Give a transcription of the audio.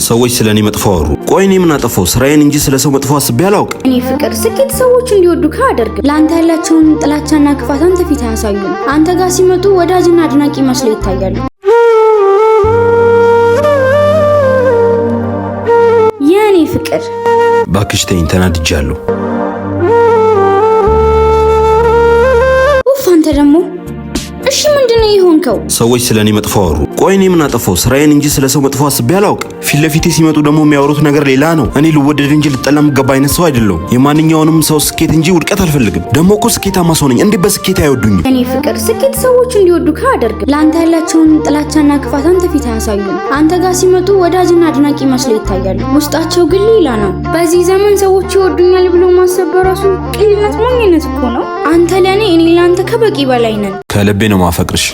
ሰዎች ስለኔ መጥፎ አወሩ። ቆይ እኔ ምን አጠፋው? ስራዬን እንጂ ስለሰው መጥፎ አስቤ አላውቅም። እኔ ፍቅር ስኬት ሰዎች እንዲወዱ ካደርግ ላንተ ያላቸውን ጥላቻና ክፋት አንተ ፊት አያሳዩም። አንተ ጋር ሲመጡ ወዳጅና አድናቂ መስለው ይታያሉ። የኔ ፍቅር ባክሽ ተይኝ፣ ተናድጃለሁ። ኡፍ አንተ ደግሞ እሺ ምንድነው ይሆንከው? ሰዎች ስለኔ መጥፎ አወሩ። ቆይ እኔ ምን አጠፋው? ስራዬን እንጂ ስለሰው መጥፎ አስቤ አላውቅም። ፊት ለፊቴ ሲመጡ ደግሞ የሚያወሩት ነገር ሌላ ነው። እኔ ልወደድ እንጂ ልጠላ የምገባ አይነት ሰው አይደለሁም። የማንኛውንም ሰው ስኬት እንጂ ውድቀት አልፈልግም። ደግሞ እኮ ስኬታማ ሰው ነኝ። እንዴት በስኬት አይወዱኝም? እኔ ፍቅር ስኬት ሰዎች እንዲወዱ ካደርግ ላንተ ያላቸውን ጥላቻና ክፋት አንተ ፊት አያሳዩም። አንተ ጋር ሲመጡ ወዳጅና አድናቂ መስለው ይታያሉ። ውስጣቸው ግን ሌላ ነው። በዚህ ዘመን ሰዎች ይወዱኛል ብሎ ማሰብ በራሱ ቅልነት ሞኝነት እኮ ነው። አንተ ለኔ እኔ ላንተ ከበቂ በላይ ነን። ከልቤ ነው ማፈቅርሽ።